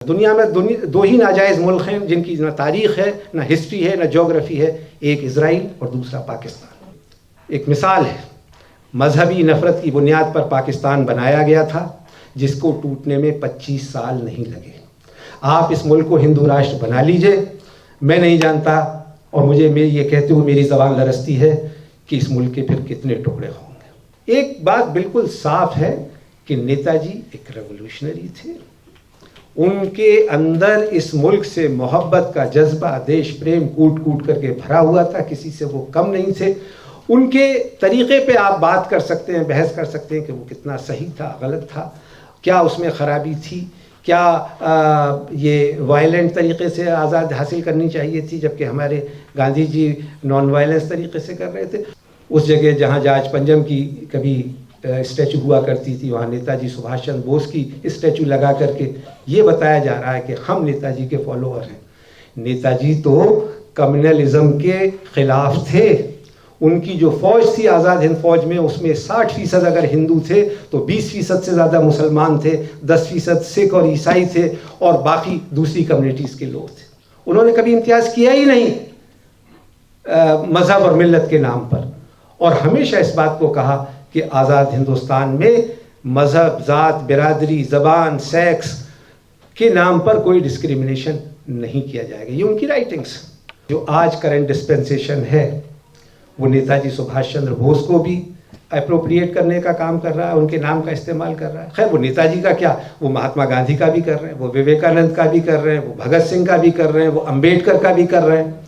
दुनिया में दो ही नाजायज़ मुल्क हैं जिनकी ना तारीख़ है, ना हिस्ट्री है, ना जोग्राफ़ी है। एक इज़राइल और दूसरा पाकिस्तान। एक मिसाल है, मजहबी नफ़रत की बुनियाद पर पाकिस्तान बनाया गया था, जिसको टूटने में 25 साल नहीं लगे। आप इस मुल्क को हिंदू राष्ट्र बना लीजिए, मैं नहीं जानता, और मुझे ये कहते हुए मेरी ज़बान लरजती है कि इस मुल्क के फिर कितने टुकड़े होंगे। एक बात बिल्कुल साफ है कि नेताजी एक रेवोल्यूशनरी थे। उनके अंदर इस मुल्क से मोहब्बत का जज्बा, देश प्रेम कूट कूट करके भरा हुआ था, किसी से वो कम नहीं थे। उनके तरीक़े पे आप बात कर सकते हैं, बहस कर सकते हैं कि वो कितना सही था, गलत था, क्या उसमें ख़राबी थी, क्या ये वायलेंट तरीक़े से आज़ाद हासिल करनी चाहिए थी, जबकि हमारे गांधी जी नॉन वायलेंस तरीक़े से कर रहे थे। उस जगह जहाँ जहाज पंजम की कभी स्टैचू हुआ करती थी, वहाँ नेताजी सुभाष चंद्र बोस की स्टैचू लगा करके ये बताया जा रहा है कि हम नेताजी के फॉलोअर हैं। नेताजी तो कम्युनलिज्म के ख़िलाफ़ थे। उनकी जो फ़ौज थी आज़ाद हिंद फ़ौज में, उसमें 60% अगर हिंदू थे तो 20% से ज़्यादा मुसलमान थे, 10% सिख और ईसाई थे, और बाकी दूसरी कम्युनिटीज़ के लोग थे। उन्होंने कभी इम्तियाज़ किया ही नहीं मज़हब और मिल्लत के नाम पर, और हमेशा इस बात को कहा कि आज़ाद हिंदुस्तान में मज़हब, ज़ात, बिरादरी, ज़बान, सेक्स के नाम पर कोई डिस्क्रिमिनेशन नहीं किया जाएगा। ये उनकी राइटिंग्स। जो आज करंट डिस्पेंसेशन है वो नेताजी सुभाष चंद्र बोस को भी अप्रोप्रिएट करने का काम कर रहा है, उनके नाम का इस्तेमाल कर रहा है। खैर, वो नेताजी का क्या, वो महात्मा गांधी का भी कर रहे हैं, वो विवेकानंद का भी कर रहे हैं, वो भगत सिंह का भी कर रहे हैं, वो अम्बेडकर का भी कर रहे हैं।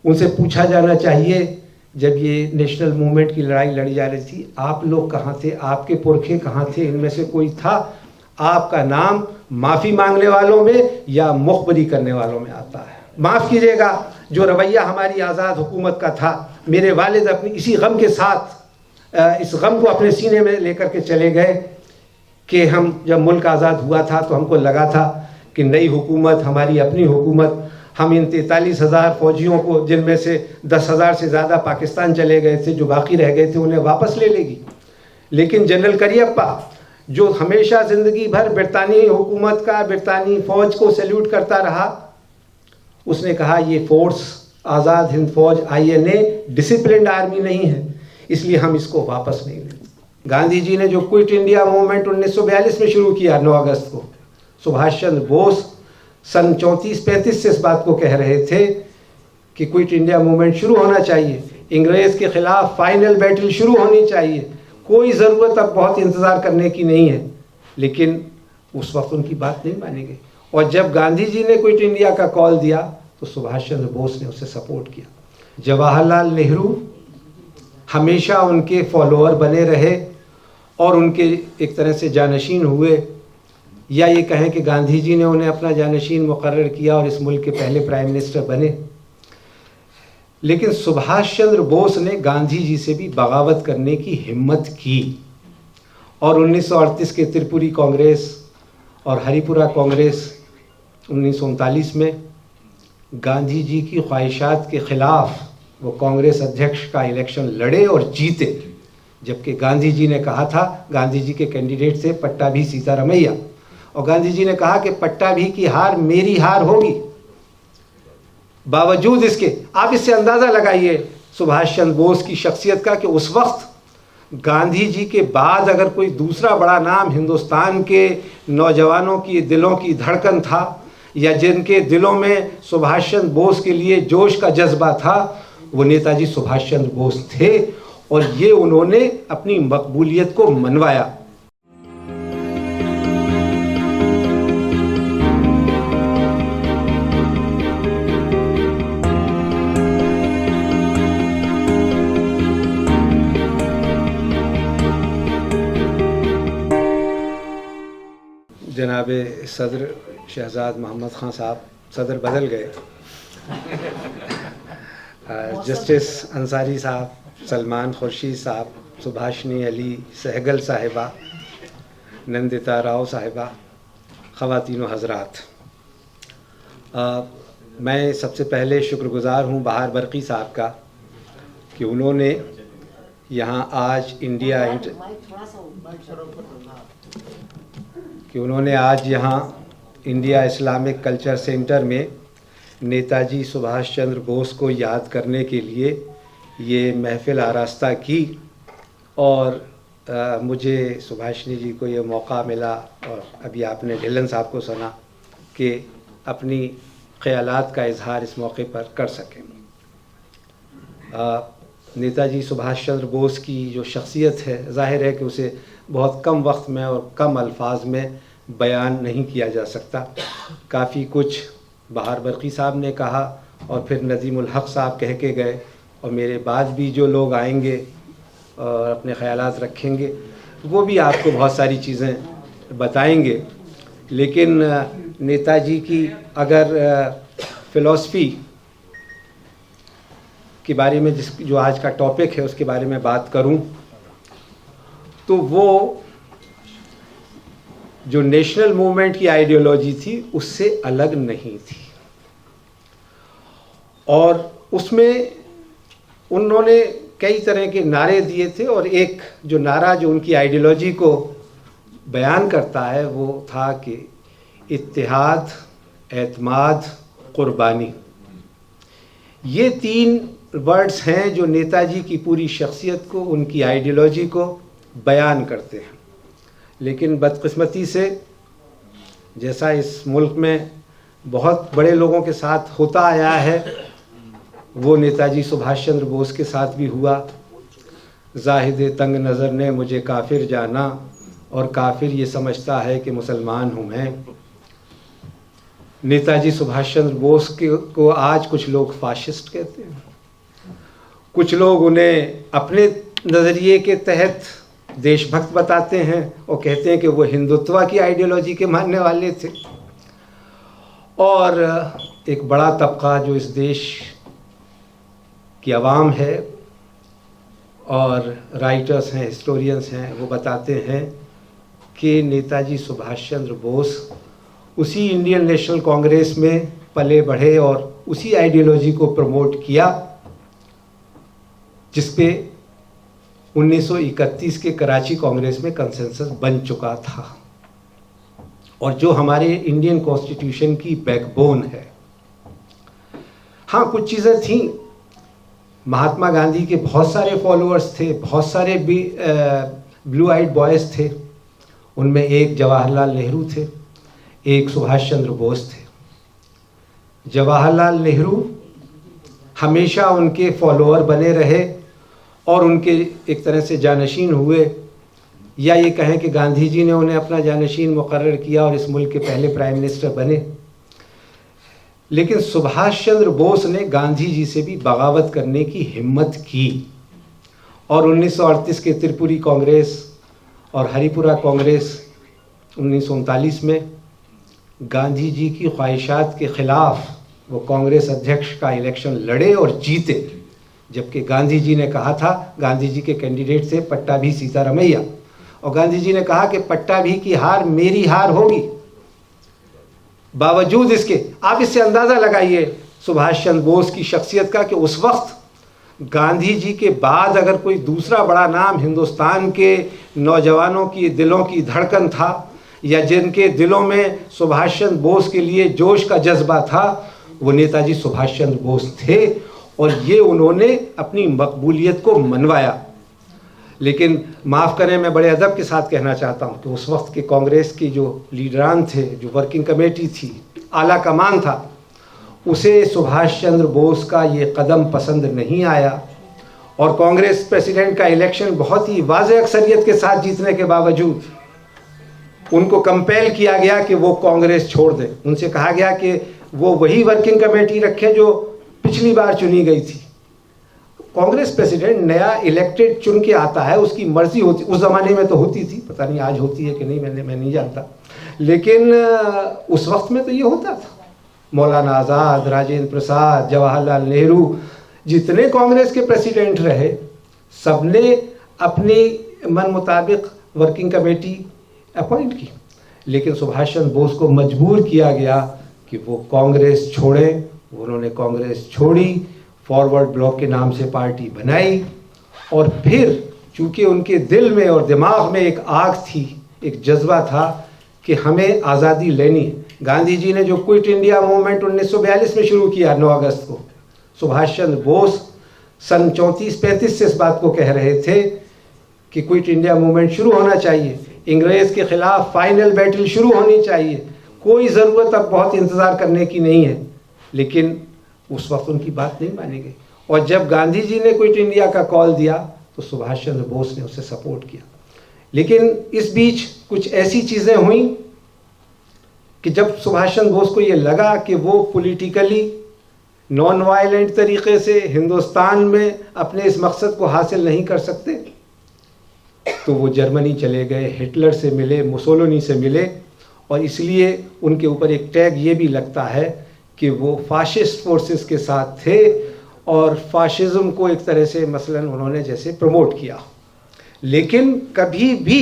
उनसे पूछा जाना चाहिए, जब ये नेशनल मूवमेंट की लड़ाई लड़ी जा रही थी, आप लोग कहाँ थे, आपके पुरखे कहाँ थे, इनमें से कोई था? आपका नाम माफ़ी मांगने वालों में या मुखबरी करने वालों में आता है। माफ़ कीजिएगा, जो रवैया हमारी आज़ाद हुकूमत का था, मेरे वालिद अपनी इसी गम के साथ इस गम को अपने सीने में लेकर के चले गए कि हम जब मुल्क आज़ाद हुआ था तो हमको लगा था कि नई हुकूमत, हमारी अपनी हुकूमत, हम इन 43,000 फ़ौजियों को, जिनमें से 10,000 से ज़्यादा पाकिस्तान चले गए थे, जो बाकी रह गए थे, उन्हें वापस ले लेगी। लेकिन जनरल करियप्पा, जो हमेशा ज़िंदगी भर ब्रितानी हुकूमत का, ब्रितानी फ़ौज को सैल्यूट करता रहा, उसने कहा ये फ़ोर्स आज़ाद हिंद फ़ौज INA डिसिप्लिन्ड आर्मी नहीं है, इसलिए हम इसको वापस नहीं लेते। गांधी जी ने जो क्विट इंडिया मूवमेंट 1942 में शुरू किया 9 अगस्त को, सुभाष चंद्र बोस सन 34-35 से इस बात को कह रहे थे कि क्विट इंडिया मूवमेंट शुरू होना चाहिए, इंग्रेज़ के ख़िलाफ़ फाइनल बैटल शुरू होनी चाहिए, कोई ज़रूरत अब बहुत इंतज़ार करने की नहीं है। लेकिन उस वक्त उनकी बात नहीं मानी गई, और जब गांधी जी ने क्विट इंडिया का कॉल दिया तो सुभाष चंद्र बोस ने उसे सपोर्ट किया। जवाहरलाल नेहरू हमेशा उनके फॉलोअर बने रहे और उनके एक तरह से जानशीन हुए, या ये कहें कि गांधी जी ने उन्हें अपना जानशीन मुकर्रर किया और इस मुल्क के पहले प्राइम मिनिस्टर बने। लेकिन सुभाष चंद्र बोस ने गांधी जी से भी बगावत करने की हिम्मत की, और 1938 के त्रिपुरी कांग्रेस और हरिपुरा कांग्रेस 1939 में गांधी जी की ख्वाहिशात के ख़िलाफ़ वो कांग्रेस अध्यक्ष का इलेक्शन लड़े और जीते, जबकि गांधी जी ने कहा था, गांधी जी के कैंडिडेट थे पट्टाभी सीतारमैया, और गांधी जी ने कहा कि पट्टाभी की हार मेरी हार होगी। बावजूद इसके, आप इससे अंदाज़ा लगाइए सुभाष चंद्र बोस की शख्सियत का, कि उस वक्त गांधी जी के बाद अगर कोई दूसरा बड़ा नाम हिंदुस्तान के नौजवानों की दिलों की धड़कन था, या जिनके दिलों में सुभाष चंद्र बोस के लिए जोश का जज्बा था, वो नेताजी सुभाष चंद्र बोस थे, और ये उन्होंने अपनी मकबूलियत को मनवाया। जनाब सदर शहजाद मोहम्मद ख़ान साहब, सदर बदल गए, जस्टिस अंसारी साहब, सलमान खुर्शीद साहब, सुभाषनी अली सहगल साहिबा, नंदिता राव साहिबा, ख़वातीन व हज़रात, मैं सबसे पहले शुक्रगुज़ार हूँ बहार बरकी साहब का कि उन्होंने यहाँ आज उन्होंने आज यहाँ इंडिया इस्लामिक कल्चर सेंटर में नेताजी सुभाष चंद्र बोस को याद करने के लिए ये महफ़िल आरास्ता की और मुझे सुभाषिनी जी को ये मौका मिला और अभी आपने ढिल्लन साहब को सुना कि अपनी ख़यालात का इजहार इस मौके पर कर सकें। नेताजी सुभाष चंद्र बोस की जो शख्सियत है, ज़ाहिर है कि उसे बहुत कम वक्त में और कम अल्फाज में बयान नहीं किया जा सकता। काफ़ी कुछ बहार बरकी साहब ने कहा और फिर नज़ीमुल हक़ साहब कह के गए और मेरे बाद भी जो लोग आएंगे और अपने ख़यालात रखेंगे वो भी आपको बहुत सारी चीज़ें बताएंगे। लेकिन नेताजी की अगर फ़िलॉसफ़ी के बारे में जो आज का टॉपिक है उसके बारे में बात करूं तो वो जो नेशनल मूवमेंट की आइडियोलॉजी थी उससे अलग नहीं थी और उसमें उन्होंने कई तरह के नारे दिए थे और एक जो नारा जो उनकी आइडियोलॉजी को बयान करता है वो था कि इत्तेहाद, एतमाद, कुर्बानी। ये 3 वर्ड्स हैं जो नेताजी की पूरी शख्सियत को, उनकी आइडियोलॉजी को बयान करते हैं। लेकिन बदकिस्मती से जैसा इस मुल्क में बहुत बड़े लोगों के साथ होता आया है वो नेताजी सुभाष चंद्र बोस के साथ भी हुआ। जाहिद तंग नज़र ने मुझे काफिर जाना और काफिर ये समझता है कि मुसलमान हूँ मैं। नेताजी सुभाष चंद्र बोस को आज कुछ लोग फाशिस्ट कहते हैं, कुछ लोग उन्हें अपने नज़रिए के तहत देशभक्त बताते हैं और कहते हैं कि वो हिंदुत्व की आइडियोलॉजी के मानने वाले थे। और एक बड़ा तबका जो इस देश की आवाम है और राइटर्स हैं, हिस्टोरियंस हैं, वो बताते हैं कि नेताजी सुभाष चंद्र बोस उसी इंडियन नेशनल कांग्रेस में पले बढ़े और उसी आइडियोलॉजी को प्रमोट किया जिसपे 1931 के कराची कांग्रेस में कंसेंसस बन चुका था और जो हमारे इंडियन कॉन्स्टिट्यूशन की बैकबोन है। हाँ, कुछ चीज़ें थीं। महात्मा गांधी के बहुत सारे फॉलोअर्स थे, बहुत सारे ब्लू आइड बॉयज़ थे। उनमें एक जवाहरलाल नेहरू थे, एक सुभाष चंद्र बोस थे। जवाहरलाल नेहरू हमेशा उनके फॉलोअर बने रहे और उनके एक तरह से जानशीन हुए, या ये कहें कि गांधी जी ने उन्हें अपना जानशीन मुकर्रर किया और इस मुल्क के पहले प्राइम मिनिस्टर बने। लेकिन सुभाष चंद्र बोस ने गांधी जी से भी बगावत करने की हिम्मत की और 1938 के त्रिपुरी कांग्रेस और हरिपुरा कांग्रेस 1939 में गांधी जी की ख्वाहिशात के ख़िलाफ़ वो कांग्रेस अध्यक्ष का इलेक्शन लड़े और जीते। जबकि गांधी जी ने कहा था, गांधी जी के कैंडिडेट थे पट्टाभी सीतारमैया, और गांधी जी ने कहा कि पट्टाभी की हार मेरी हार होगी। बावजूद इसके आप इससे अंदाज़ा लगाइए सुभाष चंद्र बोस की शख्सियत का कि उस वक्त गांधी जी के बाद अगर कोई दूसरा बड़ा नाम हिंदुस्तान के नौजवानों की दिलों की धड़कन था या जिनके दिलों में सुभाष चंद्र बोस के लिए जोश का जज्बा था, वो नेताजी सुभाष चंद्र बोस थे और ये उन्होंने अपनी मकबूलियत को मनवाया। लेकिन माफ़ करें, मैं बड़े अदब के साथ कहना चाहता हूँ कि उस वक्त के कांग्रेस की जो लीडरान थे, जो वर्किंग कमेटी थी, आला कमान था, उसे सुभाष चंद्र बोस का ये कदम पसंद नहीं आया और कांग्रेस प्रेसिडेंट का इलेक्शन बहुत ही वाज़ेह अक्सरियत के साथ जीतने के बावजूद उनको कंपेल किया गया कि वो कांग्रेस छोड़ दें। उनसे कहा गया कि वो वही वर्किंग कमेटी रखें जो पिछली बार चुनी गई थी। कांग्रेस प्रेसिडेंट नया इलेक्टेड चुन के आता है, उसकी मर्जी होती, उस ज़माने में तो होती थी, पता नहीं आज होती है कि नहीं, मैं नहीं जानता, लेकिन उस वक्त में तो ये होता था। मौलाना आज़ाद, राजेंद्र प्रसाद, जवाहरलाल नेहरू, जितने कांग्रेस के प्रेसिडेंट रहे, सबने अपनी मन मुताबिक वर्किंग कमेटी अपॉइंट की। लेकिन सुभाष चंद्र बोस को मजबूर किया गया कि वो कांग्रेस छोड़ें। उन्होंने कांग्रेस छोड़ी, फॉरवर्ड ब्लॉक के नाम से पार्टी बनाई और फिर चूँकि उनके दिल में और दिमाग में एक आग थी, एक जज्बा था कि हमें आज़ादी लेनी है। गांधी जी ने जो क्विट इंडिया मूवमेंट 1942 में शुरू किया 9 अगस्त को, सुभाष चंद्र बोस सन 34-35 से इस बात को कह रहे थे कि क्विट इंडिया मूवमेंट शुरू होना चाहिए, इंग्रेज के खिलाफ फाइनल बैटल शुरू होनी चाहिए, कोई ज़रूरत अब बहुत इंतज़ार करने की नहीं है। लेकिन उस वक्त उनकी बात नहीं मानी गई, और जब गांधी जी ने क्विट इंडिया का कॉल दिया तो सुभाष चंद्र बोस ने उसे सपोर्ट किया। लेकिन इस बीच कुछ ऐसी चीज़ें हुई कि जब सुभाष चंद्र बोस को ये लगा कि वो पॉलिटिकली नॉन वायलेंट तरीके से हिंदुस्तान में अपने इस मकसद को हासिल नहीं कर सकते, तो वो जर्मनी चले गए, हिटलर से मिले, मुसोलिनी से मिले, और इसलिए उनके ऊपर एक टैग ये भी लगता है कि वो फाशिस्ट फोर्सेस के साथ थे और फाशिज्म को एक तरह से मसलन उन्होंने जैसे प्रमोट किया। लेकिन कभी भी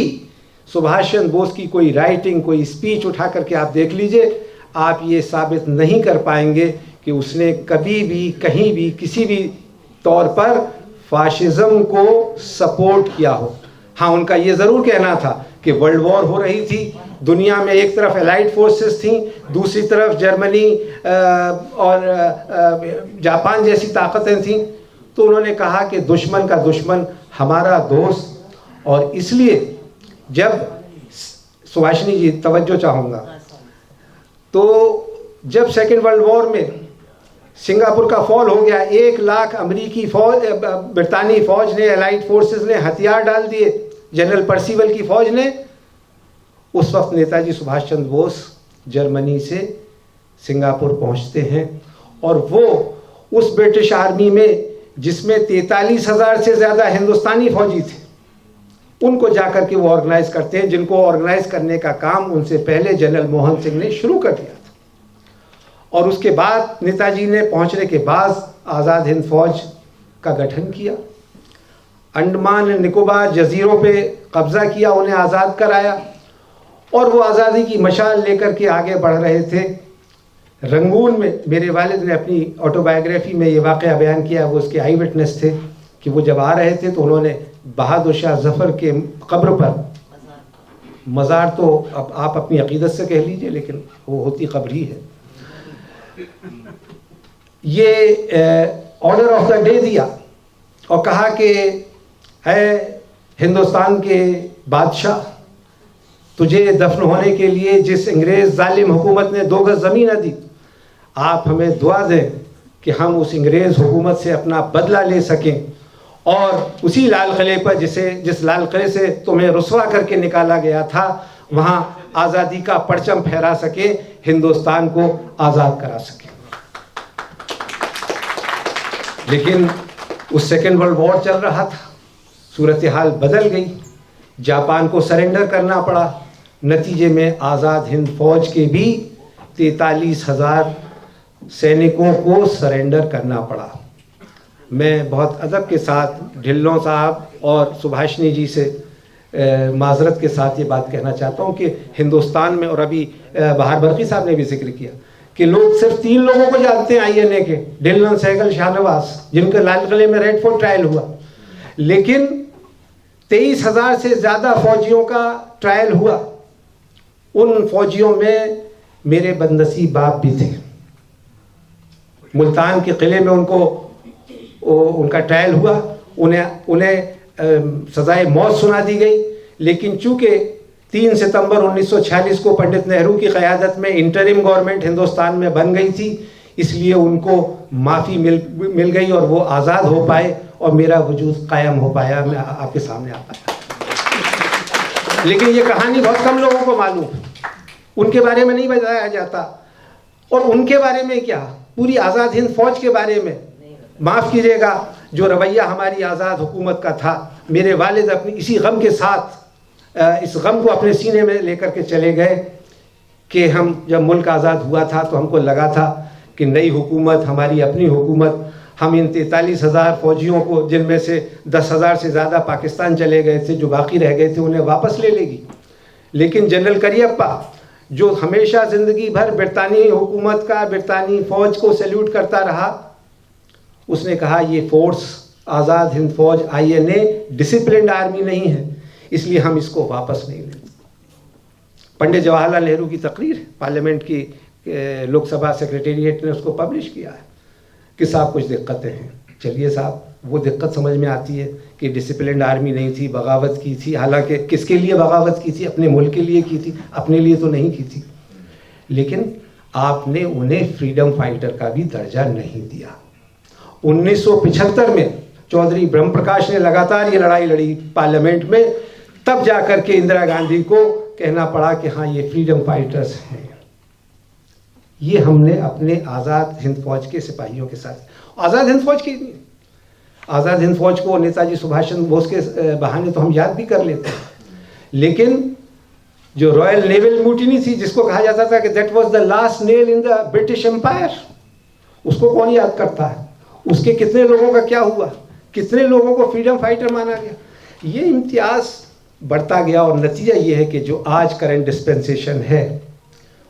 सुभाष चंद्र बोस की कोई राइटिंग, कोई स्पीच उठा करके आप देख लीजिए, आप ये साबित नहीं कर पाएंगे कि उसने कभी भी कहीं भी किसी भी तौर पर फाशिज्म को सपोर्ट किया हो। हाँ, उनका ये ज़रूर कहना था कि वर्ल्ड वॉर हो रही थी, दुनिया में एक तरफ एलाइड फोर्सेस थी, दूसरी तरफ जर्मनी और जापान जैसी ताकतें थीं, तो उन्होंने कहा कि दुश्मन का दुश्मन हमारा दोस्त। और इसलिए जब सुभाषिनी जी तवज्जो चाहूँगा, तो जब सेकेंड वर्ल्ड वॉर में सिंगापुर का फॉल हो गया, 1 लाख अमेरिकी फौज, ब्रितानी फौज ने, एलाइड फोर्सेस ने हथियार डाल दिए जनरल पर्सिवल की फौज ने, उस वक्त नेताजी सुभाष चंद्र बोस जर्मनी से सिंगापुर पहुंचते हैं, और वो उस ब्रिटिश आर्मी में जिसमें 43,000 से ज़्यादा हिंदुस्तानी फौजी थे, उनको जाकर के वो ऑर्गेनाइज करते हैं, जिनको ऑर्गेनाइज करने का काम उनसे पहले जनरल मोहन सिंह ने शुरू कर दिया था। और उसके बाद नेताजी ने पहुंचने के बाद आज़ाद हिंद फौज का गठन किया, अंडमान निकोबार जजीरों पे कब्जा किया, उन्हें आज़ाद कराया, और वो आज़ादी की मशाल लेकर के आगे बढ़ रहे थे। रंगून में मेरे वालिद ने अपनी ऑटोबायोग्राफी में ये वाक़या बयान किया, वो उसके आई विटनेस थे कि वो जब आ रहे थे तो उन्होंने बहादुर शाह जफ़र के कब्र पर, मज़ार तो अब आप अपनी अक़ीदत से कह लीजिए, लेकिन वो होती कब्र ही है, ये ऑर्डर ऑफ द डे दिया और कहा कि है हिंदुस्तान के बादशाह, तुझे दफन होने के लिए जिस अंग्रेज़ जालिम हुकूमत ने 2 गज़ ज़मीन दी, आप हमें दुआ दें कि हम उस अंग्रेज़ हुकूमत से अपना बदला ले सकें, और उसी लाल किले पर जिस लाल किले से तुम्हें रुसवा करके निकाला गया था, वहाँ आज़ादी का परचम फहरा सके, हिंदुस्तान को आज़ाद करा सके। लेकिन उस सेकेंड वर्ल्ड वॉर चल रहा था, सूरत हाल बदल गई, जापान को सरेंडर करना पड़ा। नतीजे में आज़ाद हिंद फौज के भी 43,000 सैनिकों को सरेंडर करना पड़ा। मैं बहुत अदब के साथ ढिल्लों साहब और सुभाषिनी जी से माजरत के साथ ये बात कहना चाहता हूँ कि हिंदुस्तान में, और अभी बहार बरकी साहब ने भी जिक्र किया कि लोग सिर्फ 3 लोगों को जानते हैं INA के, ढिल्लन, सहगल, शाहनवाज, जिनका लाल किले में रेड फोर्ट ट्रायल हुआ, लेकिन 23,000 से ज़्यादा फौजियों का ट्रायल हुआ। उन फौजियों में मेरे बदनसीब बाप भी थे। मुल्तान के किले में उनका ट्रायल हुआ, उन्हें सजाए मौत सुना दी गई, लेकिन चूंकि 3 सितंबर 1946 को पंडित नेहरू की क़यादत में इंटरिम गवर्नमेंट हिंदुस्तान में बन गई थी, इसलिए उनको माफ़ी मिल गई और वो आज़ाद हो पाए और मेरा वजूद कायम हो पाया, मैं आपके सामने आ पाया। लेकिन ये कहानी बहुत कम लोगों को मालूम, उनके बारे में नहीं बताया जाता। और उनके बारे में क्या, पूरी आज़ाद हिंद फौज के बारे में, माफ़ कीजिएगा, जो रवैया हमारी आज़ाद हुकूमत का था, मेरे वालिद अपनी इसी गम के साथ इस गम को अपने सीने में लेकर के चले गए कि हम जब मुल्क आज़ाद हुआ था तो हमको लगा था कि नई हुकूमत, हमारी अपनी हुकूमत, हम इन 43,000 फौजियों को, जिनमें से 10,000 से ज़्यादा पाकिस्तान चले गए थे, जो बाकी रह गए थे, उन्हें वापस ले लेगी। लेकिन जनरल करियप्पा, जो हमेशा ज़िंदगी भर ब्रितानी हुकूमत का, ब्रितानी फ़ौज को सैल्यूट करता रहा, उसने कहा ये फ़ोर्स, आज़ाद हिंद फ़ौज INA डिसिप्लिन्ड आर्मी नहीं है, इसलिए हम इसको वापस नहीं लेंगे। पंडित जवाहरलाल नेहरू की तकरीर है, पार्लियामेंट की लोकसभा सेक्रेटेरिएट ने उसको पब्लिश किया है कि साहब कुछ दिक्कतें हैं। चलिए साहब, वो दिक्कत समझ में आती है कि डिसिप्लिन्ड आर्मी नहीं थी, बगावत की थी। हालांकि किसके लिए बगावत की थी? अपने मुल्क के लिए की थी, अपने लिए तो नहीं की थी। लेकिन आपने उन्हें फ्रीडम फाइटर का भी दर्जा नहीं दिया। 1975 में चौधरी ब्रह्म प्रकाश ने लगातार ये लड़ाई लड़ी पार्लियामेंट में, तब जाकर के इंदिरा गांधी को कहना पड़ा कि हाँ ये फ्रीडम फाइटर्स हैं। ये हमने अपने आज़ाद हिंद फौज के सिपाहियों के साथ, आज़ाद हिंद फौज की, आज़ाद हिंद फौज को नेताजी सुभाष चंद्र बोस के बहाने तो हम याद भी कर लेते हैं, लेकिन जो रॉयल नेवल म्यूटिनी थी, जिसको कहा जाता था कि that was the last nail in the British empire, उसको कौन याद करता है? उसके कितने लोगों का क्या हुआ, कितने लोगों को फ्रीडम फाइटर माना गया। ये इम्तियाज बढ़ता गया और नतीजा ये है कि जो आज करंट डिस्पेंसेशन है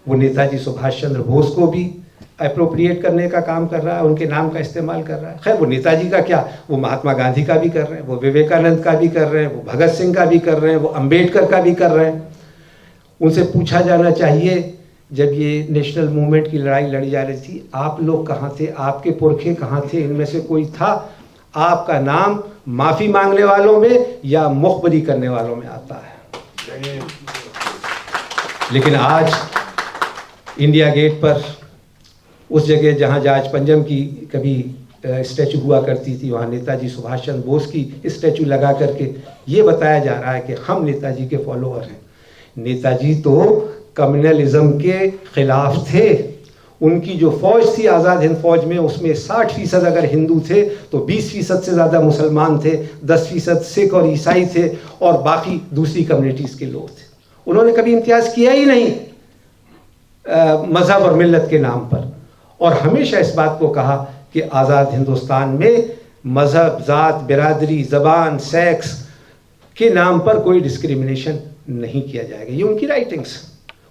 वो नेताजी सुभाष चंद्र बोस को भी अप्रोप्रिएट करने का काम कर रहा है, उनके नाम का इस्तेमाल कर रहा है। खैर वो नेताजी का क्या, वो महात्मा गांधी का भी कर रहे हैं, वो विवेकानंद का भी कर रहे हैं, वो भगत सिंह का भी कर रहे हैं, वो अंबेडकर का भी कर रहे हैं। उनसे पूछा जाना चाहिए, जब ये नेशनल मूवमेंट की लड़ाई लड़ी जा रही थी, आप लोग कहाँ थे, आपके पुरखे कहाँ थे? इनमें से कोई था? आपका नाम माफ़ी मांगने वालों में या मुखबरी करने वालों में आता है। लेकिन आज इंडिया गेट पर, उस जगह जहाँ जहाज पंजम की कभी स्टैचू हुआ करती थी, वहाँ नेताजी सुभाष चंद्र बोस की स्टैचू लगा करके ये बताया जा रहा है कि हम नेताजी के फॉलोअर हैं। नेताजी तो कम्युनलिज्म के खिलाफ थे। उनकी जो फौज थी आज़ाद हिंद फौज में, उसमें 60% अगर हिंदू थे तो 20% से ज़्यादा मुसलमान थे, 10% सिख और ईसाई थे और बाकी दूसरी कम्युनिटीज़ के लोग थे। उन्होंने कभी इम्तियाज़ किया ही नहीं मज़हब और मिल्लत के नाम पर, और हमेशा इस बात को कहा कि आज़ाद हिंदुस्तान में मज़हब, ज़ात, बिरादरी, ज़बान, सेक्स के नाम पर कोई डिस्क्रिमिनेशन नहीं किया जाएगा। ये उनकी राइटिंग्स,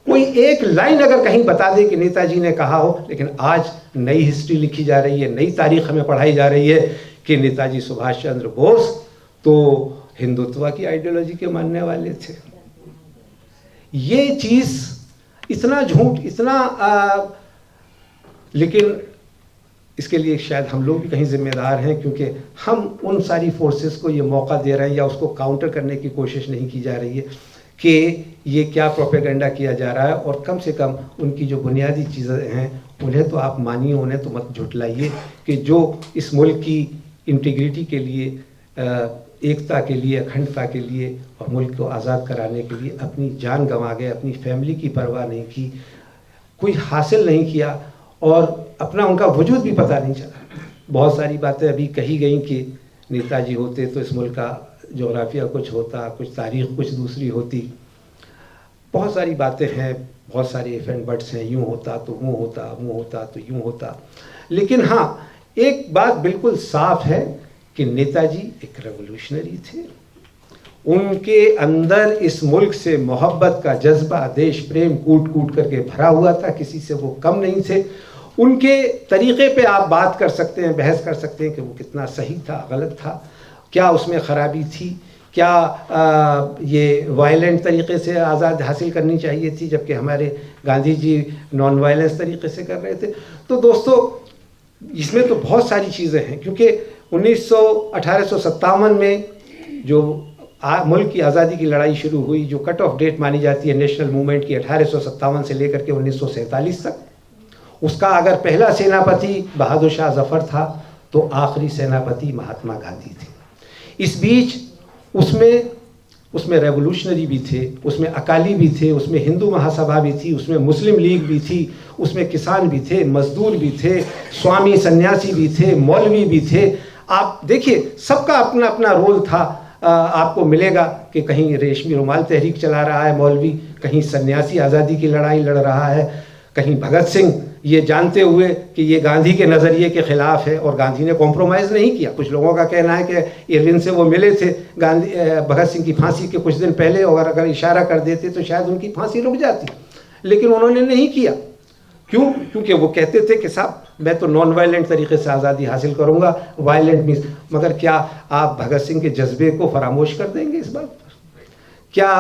कोई एक लाइन अगर कहीं बता दे कि नेताजी ने कहा हो, लेकिन आज नई हिस्ट्री लिखी जा रही है, नई तारीख हमें पढ़ाई जा रही है कि नेताजी सुभाष चंद्र बोस तो हिंदुत्व की आइडियोलॉजी के मानने वाले थे। ये चीज़ इतना झूठ, इतना लेकिन इसके लिए शायद हम लोग भी कहीं जिम्मेदार हैं, क्योंकि हम उन सारी फोर्सेस को ये मौका दे रहे हैं या उसको काउंटर करने की कोशिश नहीं की जा रही है कि ये क्या प्रोपेगेंडा किया जा रहा है। और कम से कम उनकी जो बुनियादी चीज़ें हैं उन्हें तो आप मानिए, उन्हें तो मत झुटलाइए कि जो इस मुल्क की इंटीग्रिटी के लिए, एकता के लिए, अखंडता के लिए और मुल्क को आज़ाद कराने के लिए अपनी जान गंवा गए, अपनी फैमिली की परवाह नहीं की, कोई हासिल नहीं किया और अपना उनका वजूद भी पता नहीं चला। बहुत सारी बातें अभी कही गई कि नेताजी होते तो इस मुल्क का जोग्राफिया कुछ होता, कुछ तारीख़ कुछ दूसरी होती। बहुत सारी बातें हैं, बहुत सारे इफ एंड बट्स हैं, यूँ होता तो वो होता, वो होता तो यूँ होता। लेकिन हाँ, एक बात बिल्कुल साफ है कि नेताजी एक रेवोल्यूशनरी थे। उनके अंदर इस मुल्क से मोहब्बत का जज्बा, देश प्रेम कूट कूट करके भरा हुआ था, किसी से वो कम नहीं थे। उनके तरीक़े पे आप बात कर सकते हैं, बहस कर सकते हैं कि वो कितना सही था, गलत था, क्या उसमें ख़राबी थी, क्या ये वायलेंट तरीक़े से आज़ाद हासिल करनी चाहिए थी जबकि हमारे गांधी जी नॉन वायलेंस तरीक़े से कर रहे थे। तो दोस्तों इसमें तो बहुत सारी चीज़ें हैं, क्योंकि 1857 में जो मुल्क की आज़ादी की लड़ाई शुरू हुई, जो कट ऑफ डेट मानी जाती है नेशनल मूवमेंट की 1857 से लेकर के 1947 तक, उसका अगर पहला सेनापति बहादुर शाह जफ़र था तो आखिरी सेनापति महात्मा गांधी थे। इस बीच उसमें रेवोल्यूशनरी भी थे, उसमें अकाली भी थे, उसमें हिंदू महासभा भी थी, उसमें मुस्लिम लीग भी थी, उसमें किसान भी थे, मजदूर भी थे, स्वामी सन्यासी भी थे, मौलवी भी थे। आप देखिए सबका अपना अपना रोल था। आपको मिलेगा कि कहीं रेशमी रुमाल तहरीक चला रहा है मौलवी, कहीं सन्यासी आज़ादी की लड़ाई लड़ रहा है, कहीं भगत सिंह ये जानते हुए कि ये गांधी के नज़रिए के ख़िलाफ़ है और गांधी ने कॉम्प्रोमाइज़ नहीं किया। कुछ लोगों का कहना है कि इरविन से वो मिले थे गांधी भगत सिंह की फांसी के कुछ दिन पहले, और अगर इशारा कर देते तो शायद उनकी फांसी रुक जाती, लेकिन उन्होंने नहीं किया। क्यों? क्योंकि वो कहते थे कि साहब मैं तो नॉन वायलेंट तरीके से आज़ादी हासिल करूँगा, वायलेंट मीन्स। मगर क्या आप भगत सिंह के जज्बे को फरामोश कर देंगे इस बात पर? क्या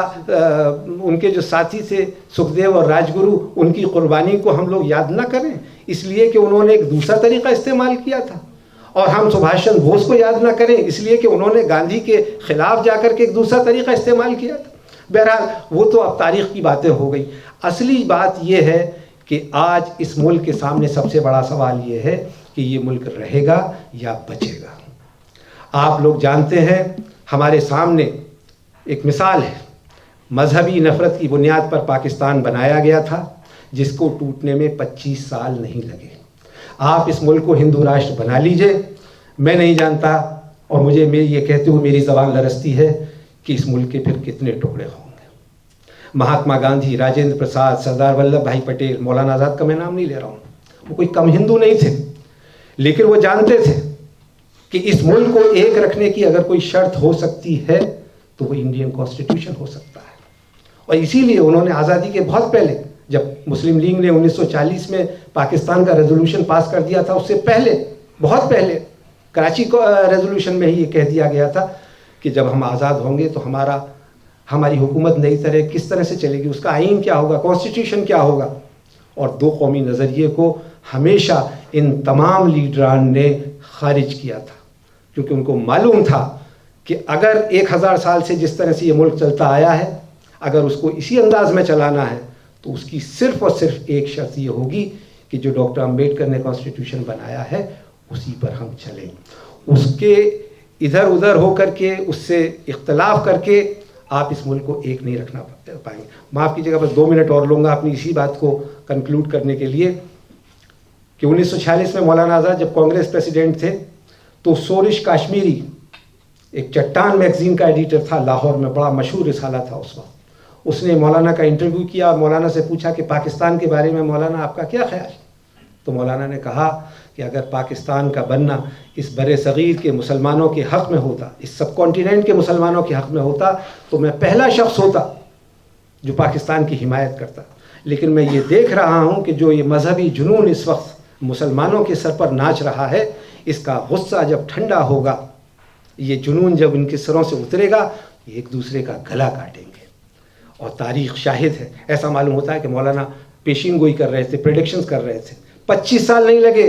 उनके जो साथी थे सुखदेव और राजगुरु, उनकी कुर्बानी को हम लोग याद ना करें इसलिए कि उन्होंने एक दूसरा तरीका इस्तेमाल किया था? और हम सुभाष चंद्र बोस को याद ना करें इसलिए कि उन्होंने गांधी के खिलाफ जाकर के एक दूसरा तरीका इस्तेमाल किया था? बहरहाल वो तो अब तारीख की बातें हो गई। असली बात ये है कि आज इस मुल्क के सामने सबसे बड़ा सवाल ये है कि ये मुल्क रहेगा या बचेगा। आप लोग जानते हैं, हमारे सामने एक मिसाल है, मजहबी नफ़रत की बुनियाद पर पाकिस्तान बनाया गया था जिसको टूटने में 25 साल नहीं लगे। आप इस मुल्क को हिंदू राष्ट्र बना लीजिए, मैं नहीं जानता, और मुझे ये कहते हुए मेरी ज़बान लरसती है कि इस मुल्क के फिर कितने टुकड़े होंगे। महात्मा गांधी, राजेंद्र प्रसाद, सरदार वल्लभ भाई पटेल, मौलाना आज़ाद का मैं नाम नहीं ले रहा हूँ, वो कोई कम हिंदू नहीं थे, लेकिन वो जानते थे कि इस मुल्क को एक रखने की अगर कोई शर्त हो सकती है तो वो इंडियन कॉन्स्टिट्यूशन हो सकता है। और इसीलिए उन्होंने आज़ादी के बहुत पहले, जब मुस्लिम लीग ने 1940 में पाकिस्तान का रेजोल्यूशन पास कर दिया था, उससे पहले, बहुत पहले कराची रेजोल्यूशन में ही ये कह दिया गया था कि जब हम आज़ाद होंगे तो हमारी हुकूमत नई तरह किस तरह से चलेगी, उसका आइन क्या होगा, कॉन्स्टिट्यूशन क्या होगा। और दो कौमी नज़रिए को हमेशा इन तमाम लीडरान ने खारिज किया था, क्योंकि उनको मालूम था कि अगर 1000 साल से जिस तरह से ये मुल्क चलता आया है, अगर उसको इसी अंदाज में चलाना है तो उसकी सिर्फ और सिर्फ एक शर्त ये होगी कि जो डॉक्टर अंबेडकर ने कॉन्स्टिट्यूशन बनाया है उसी पर हम चलें। उसके इधर उधर होकर के, उससे इख्तलाफ करके आप इस मुल्क को एक नहीं रखना पाएंगे। माफ़ कीजिएगा, बस 2 मिनट और लूँगा अपनी इसी बात को कंक्लूड करने के लिए कि 1946 में मौलाना आज़ाद जब कांग्रेस प्रेसिडेंट थे तो सोरिश काश्मीरी एक चट्टान मैगजीन का एडिटर था लाहौर में, बड़ा मशहूर रिसाला था उस वक्त। उसने मौलाना का इंटरव्यू किया और मौलाना से पूछा कि पाकिस्तान के बारे में मौलाना आपका क्या ख्याल? तो मौलाना ने कहा कि अगर पाकिस्तान का बनना इस बड़े सग़ीर के मुसलमानों के हक़ में होता, इस सब कॉन्टिनेंट के मुसलमानों के हक़ में होता, तो मैं पहला शख्स होता जो पाकिस्तान की हिमायत करता। लेकिन मैं ये देख रहा हूँ कि जो ये मजहबी जुनून इस वक्त मुसलमानों के सर पर नाच रहा है, इसका गुस्सा जब ठंडा होगा, ये जुनून जब इनके सरों से उतरेगा, ये एक दूसरे का गला काटेंगे। और तारीख़ शाहिद है, ऐसा मालूम होता है कि मौलाना पेशीन गोई कर रहे थे, प्रेडिक्शंस कर रहे थे। 25 साल नहीं लगे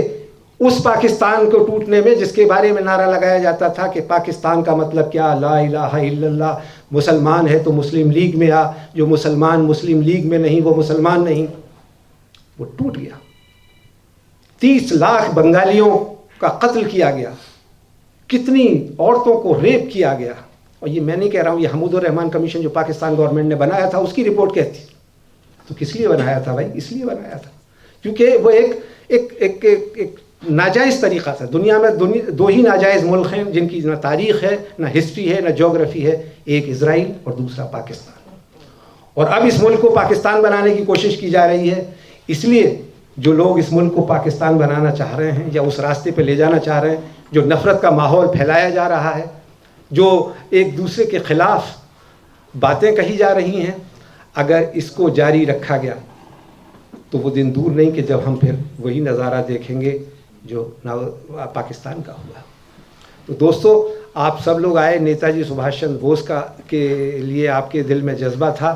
उस पाकिस्तान को टूटने में जिसके बारे में नारा लगाया जाता था कि पाकिस्तान का मतलब क्या, ला इलाहा इल्लल्लाह, मुसलमान है तो मुस्लिम लीग में आ, जो मुसलमान मुस्लिम लीग में नहीं वो मुसलमान नहीं। वो टूट गया। 30 लाख बंगालियों का कत्ल किया गया, कितनी औरतों को रेप किया गया। और ये मैं नहीं कह रहा हूँ, ये हमूदुर रहमान कमीशन जो पाकिस्तान गवर्नमेंट ने बनाया था उसकी रिपोर्ट कहती। तो किस लिए बनाया था भाई? इसलिए बनाया था क्योंकि वो एक नाजायज़ तरीक़ा था। दुनिया में 2 ही नाजायज़ मुल्क हैं जिनकी ना तारीख़ है, ना हिस्ट्री है, ना जोग्राफ़ी है, एक इज़राइल और दूसरा पाकिस्तान। और अब इस मुल्क को पाकिस्तान बनाने की कोशिश की जा रही है। इसलिए जो लोग इस मुल्क को पाकिस्तान बनाना चाह रहे हैं या उस रास्ते पर ले जाना चाह रहे हैं, जो नफ़रत का माहौल फैलाया जा रहा है, जो एक दूसरे के ख़िलाफ़ बातें कही जा रही हैं, अगर इसको जारी रखा गया तो वो दिन दूर नहीं कि जब हम फिर वही नज़ारा देखेंगे जो पाकिस्तान का हुआ। तो दोस्तों, आप सब लोग आए, नेताजी सुभाष चंद्र बोस के लिए आपके दिल में जज्बा था।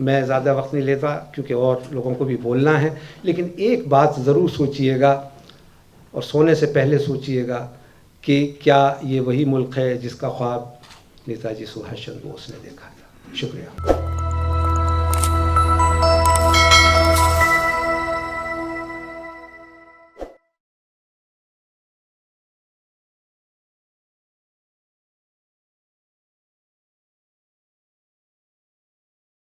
मैं ज़्यादा वक्त नहीं लेता क्योंकि और लोगों को भी बोलना है, लेकिन एक बात ज़रूर सोचिएगा और सोने से पहले सोचिएगा कि क्या ये वही मुल्क है जिसका ख्वाब नेताजी सुभाष चंद्र बोस ने देखा था। शुक्रिया।